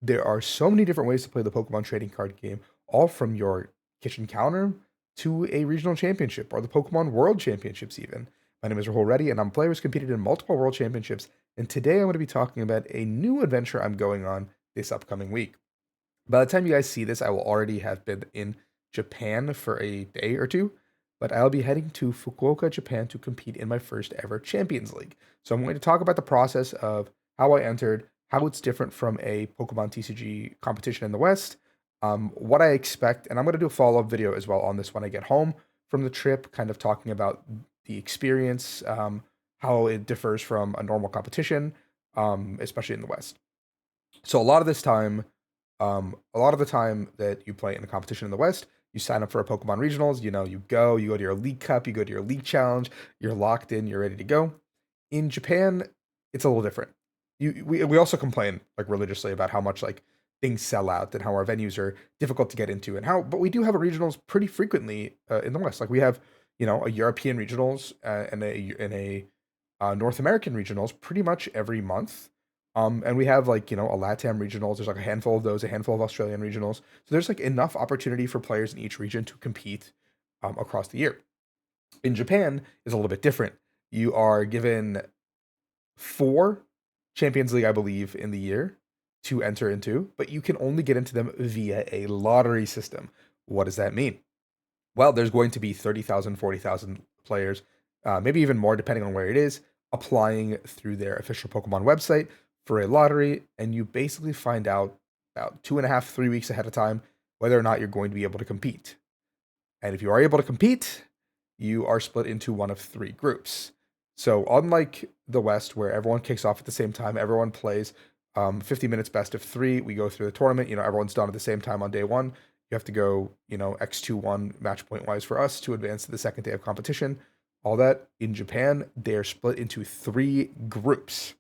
there are so many different ways to play the Pokemon trading card game, all from your kitchen counter to a regional championship or the Pokemon World Championships, even. My name is Rahul Reddy, and I'm a player who's competed in multiple World Championships. And today I'm going to be talking about a new adventure I'm going on this upcoming week. By the time you guys see this, I will already have been in Japan for a day or two, but I'll be heading to Fukuoka, Japan to compete in my first ever Champions League. So I'm going to talk about the process of how I entered, how it's different from a Pokemon TCG competition in the West, what I expect, and I'm going to do a follow up video as well on this when I get home from the trip, kind of talking about the experience, how it differs from a normal competition, especially in the West. So a lot of the time that you play in a competition in the West, you sign up for a Pokemon regionals. You go to your League Cup, you go to your League Challenge, you're locked in, you're ready to go. In Japan, it's a little different. We also complain like religiously about how much like things sell out and how our venues are difficult to get into and how, but we do have a regionals pretty frequently in the West. Like we have, a European regionals and a North American regionals pretty much every month. And we have like, a LATAM regionals. There's like a handful of those, a handful of Australian regionals. So there's like enough opportunity for players in each region to compete across the year. In Japan is a little bit different. You are given four Champions League, I believe, in the year to enter into, but you can only get into them via a lottery system. What does that mean? Well, there's going to be 30,000, 40,000 players, maybe even more depending on where it is, applying through their official Pokemon website for a lottery. And you basically find out about 2.5, 3 weeks ahead of time whether or not you're going to be able to compete. And if you are able to compete, you are split into one of three groups. So, unlike the West, where everyone kicks off at the same time, everyone plays 50 minutes best of three. We go through the tournament. Everyone's done at the same time on day one. You have to go, X2-1 match point wise for us to advance to the second day of competition. All that in Japan, they're split into three groups.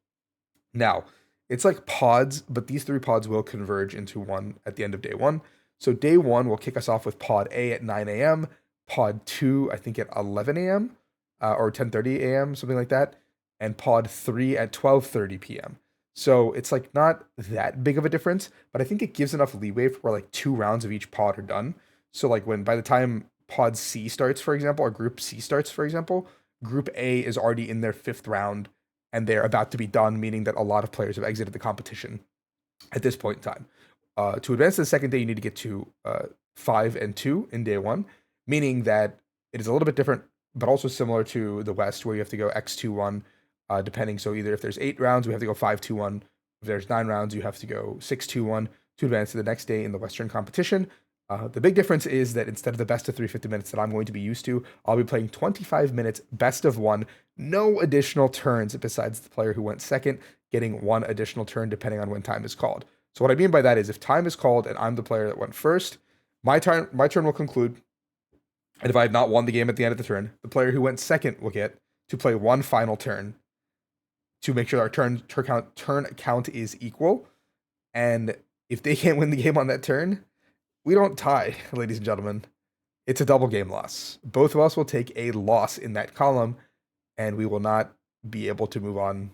Now, it's like pods, but these three pods will converge into one at the end of day one. So day one will kick us off with pod A at 9 a.m., pod two, I think at 11 a.m. Or 10:30 a.m., something like that, and pod three at 12:30 p.m. So it's like not that big of a difference, but I think it gives enough leeway for where like two rounds of each pod are done. So like when by the time pod C starts, for example, or group C starts, for example, group A is already in their fifth round and they're about to be done, meaning that a lot of players have exited the competition at this point in time. To advance to the second day, you need to get to 5 and 2 in day one, meaning that it is a little bit different, but also similar to the West, where you have to go X2-1, depending. So either if there's 8 rounds, we have to go 5-2-1. If there's 9 rounds, you have to go 6-2-1 to advance to the next day in the Western competition. The big difference is that instead of the best of 350 minutes that I'm going to be used to, I'll be playing 25 minutes best of one, no additional turns besides the player who went second, getting one additional turn depending on when time is called. So what I mean by that is if time is called and I'm the player that went first, my turn will conclude. And if I have not won the game at the end of the turn, the player who went second will get to play one final turn to make sure our turn count is equal. And if they can't win the game on that turn, we don't tie, ladies and gentlemen. It's a double game loss. Both of us will take a loss in that column, and we will not be able to move on.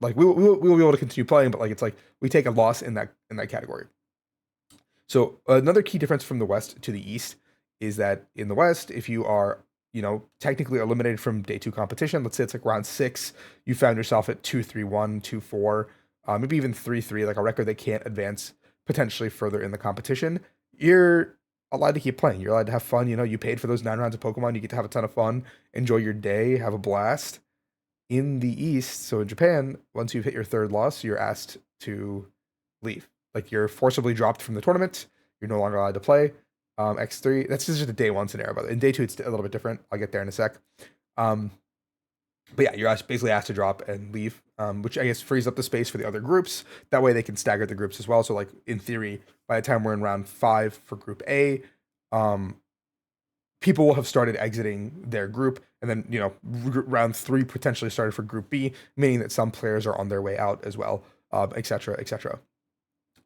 Like we will be able to continue playing, but like it's like we take a loss in that category. So another key difference from the West to the East is that in the West, if you are technically eliminated from day two competition, let's say it's like round six, you found yourself at 2-3-1, 2-4, maybe even 3-3, like a record that can't advance potentially further in the competition. You're allowed to keep playing. You're allowed to have fun. You paid for those 9 rounds of Pokemon. You get to have a ton of fun, enjoy your day, have a blast. In the East, so in Japan, once you've hit your third loss, you're asked to leave. Like you're forcibly dropped from the tournament. You're no longer allowed to play. X3, that's just a day one scenario, but in day two, it's a little bit different. I'll get there in a sec. Um, but yeah, you're basically asked to drop and leave, which I guess frees up the space for the other groups. That way they can stagger the groups as well. So, like, in theory, by the time we're in round five for Group A, um, people will have started exiting their group, and then round three potentially started for Group B, meaning that some players are on their way out as well, etc., etc.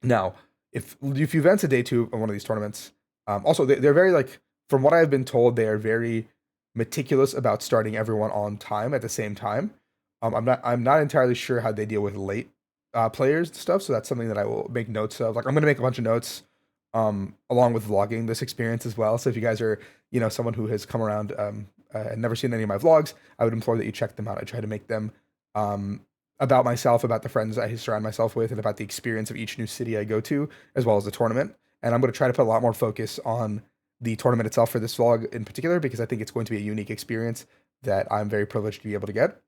Now, if you've entered day two of one of these tournaments, also they're very like from what I've been told, they are very meticulous about starting everyone on time at the same time. I'm not entirely sure how they deal with late players and stuff. So that's something that I will make notes of. Like I'm gonna make a bunch of notes, along with vlogging this experience as well. So if you guys are, someone who has come around, and never seen any of my vlogs, I would implore that you check them out. I try to make them, um, about myself, about the friends I surround myself with, and about the experience of each new city I go to, as well as the tournament. And I'm going to try to put a lot more focus on the tournament itself for this vlog in particular, because I think it's going to be a unique experience that I'm very privileged to be able to get.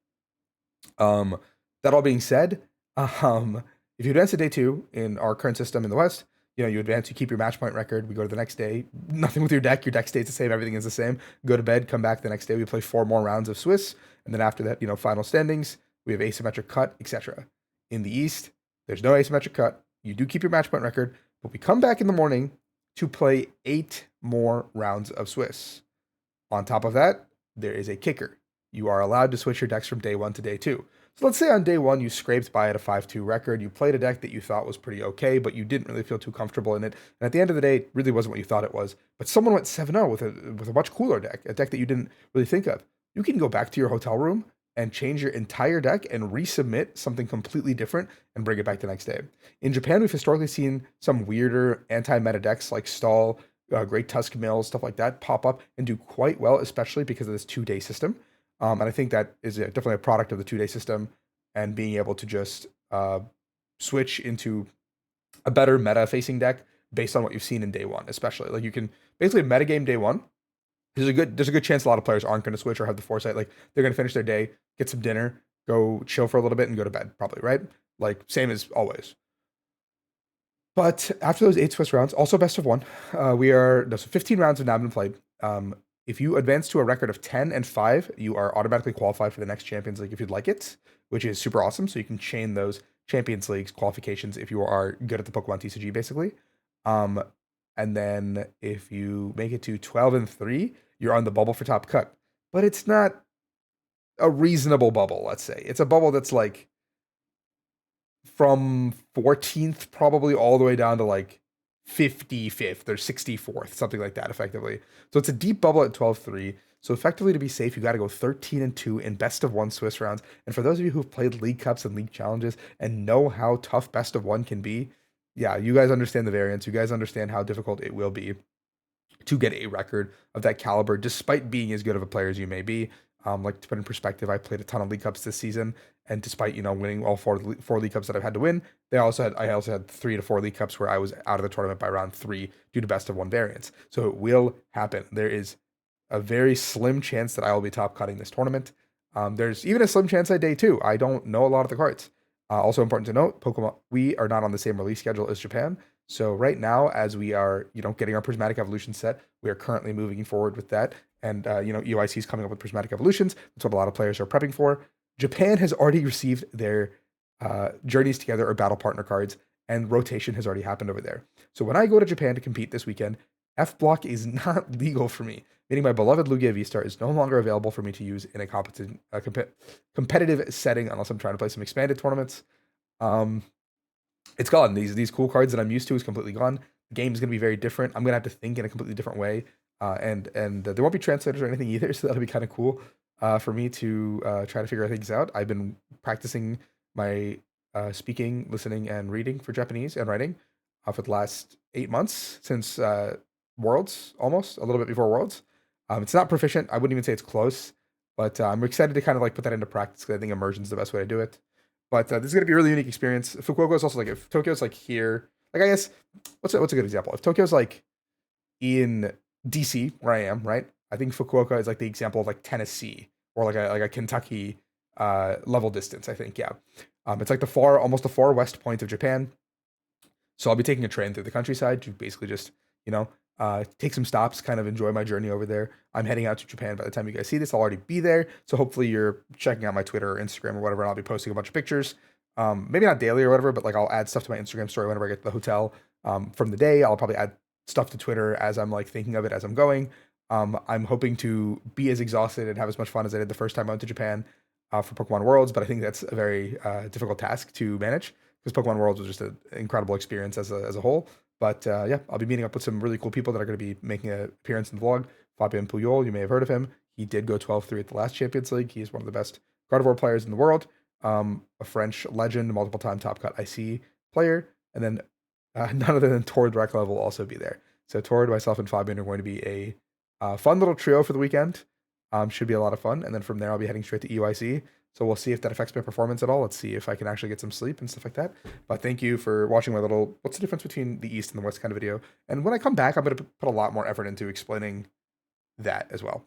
Um, that all being said, um, if you advance to day two in our current system in the West, you advance, you keep your match point record. We go to the next day. Nothing with your deck stays the same. Everything is the same. Go to bed, come back the next day. We play 4 more rounds of Swiss. And then after that, final standings. We have asymmetric cut, etc. In the East, there's no asymmetric cut. You do keep your match point record, but we come back in the morning to play 8 more rounds of Swiss. On top of that, there is a kicker. You are allowed to switch your decks from day one to day two. So let's say on day one you scraped by at a 5-2 record. You played a deck that you thought was pretty okay, but you didn't really feel too comfortable in it. And at the end of the day, it really wasn't what you thought it was. But someone went 7-0 with a much cooler deck, a deck that you didn't really think of. You can go back to your hotel room and change your entire deck and resubmit something completely different and bring it back the next day. In Japan, we've historically seen some weirder anti-meta decks like Stall, Great Tusk Mill, stuff like that pop up and do quite well, especially because of this 2-day system. And I think that is definitely a product of the 2-day system and being able to just switch into a better meta facing deck based on what you've seen in day one, especially. Like you can basically metagame day one. There's a good chance a lot of players aren't going to switch or have the foresight. Like they're going to finish their day, get some dinner, go chill for a little bit, and go to bed, probably, right? Like same as always. But after those 8 Swiss rounds, also best of one, so 15 rounds have now been played. If you advance to a record of 10 and 5, you are automatically qualified for the next Champions League if you'd like it, which is super awesome. So you can chain those Champions Leagues qualifications if you are good at the Pokemon TCG, basically. Um, and then if you make it to 12 and 3, you're on the bubble for top cut. But it's not a reasonable bubble, let's say. It's a bubble that's like from 14th probably all the way down to like 55th or 64th, something like that, effectively. So it's a deep bubble at 12-3. So effectively, to be safe, you got to go 13 and 2 in best of one Swiss rounds. And for those of you who've played League Cups and League Challenges and know how tough best of one can be, yeah, you guys understand the variance. You guys understand how difficult it will be to get a record of that caliber, despite being as good of a player as you may be. Like to put in perspective, I played a ton of League Cups this season, and despite winning all four League Cups that I've had to win, I also had 3 to 4 League Cups where I was out of the tournament by round 3 due to best of one variance. So it will happen. There is a very slim chance that I will be top cutting this tournament. There's even a slim chance at day two. I don't know a lot of the cards. Also important to note, Pokemon, we are not on the same release schedule as Japan. So right now, as we are, getting our Prismatic Evolution set, we are currently moving forward with that. And, EOIC is coming up with Prismatic Evolutions. That's what a lot of players are prepping for. Japan has already received their Journeys Together or Battle Partner cards, and rotation has already happened over there. So when I go to Japan to compete this weekend, F block is not legal for me, meaning my beloved Lugia V-Star is no longer available for me to use in a competitive setting unless I'm trying to play some expanded tournaments. Um, it's gone. These cool cards that I'm used to is completely gone. The game is going to be very different. I'm going to have to think in a completely different way, and there won't be translators or anything either. So that'll be kind of cool for me to try to figure things out. I've been practicing my speaking, listening, and reading for Japanese and writing for the last 8 months since Worlds, almost a little bit before Worlds. It's not proficient. I wouldn't even say it's close, but I'm excited to kind of like put that into practice because I think immersion is the best way to do it. But this is going to be a really unique experience. Fukuoka is also like if Tokyo's like here, like I guess what's a good example? If Tokyo's like in DC where I am, right? I think Fukuoka is like the example of like Tennessee or like a Kentucky level distance. I think yeah, it's like almost the far west point of Japan. So I'll be taking a train through the countryside to basically just, take some stops, kind of enjoy my journey over there. I'm heading out to Japan by the time you guys see this. I'll already be there. So hopefully you're checking out my Twitter or Instagram or whatever, and I'll be posting a bunch of pictures. Maybe not daily or whatever, but like I'll add stuff to my Instagram story whenever I get to the hotel from the day. I'll probably add stuff to Twitter as I'm like thinking of it as I'm going. I'm hoping to be as exhausted and have as much fun as I did the first time I went to Japan for Pokemon Worlds, but I think that's a very difficult task to manage because Pokemon Worlds was just an incredible experience as a whole. But yeah, I'll be meeting up with some really cool people that are going to be making an appearance in the vlog. Fabian Puyol, you may have heard of him. He did go 12-3 at the last Champions League. He's one of the best Gardevoir players in the world. a French legend, multiple time top cut IC player, and then none other than Tord Rekla will also be there. So Tord, myself, and Fabian are going to be a fun little trio for the weekend. Should be a lot of fun. And then from there, I'll be heading straight to EYC. So we'll see if that affects my performance at all. Let's see if I can actually get some sleep and stuff like that. But thank you for watching my little what's the difference between the East and the West kind of video. And when I come back, I'm going to put a lot more effort into explaining that as well.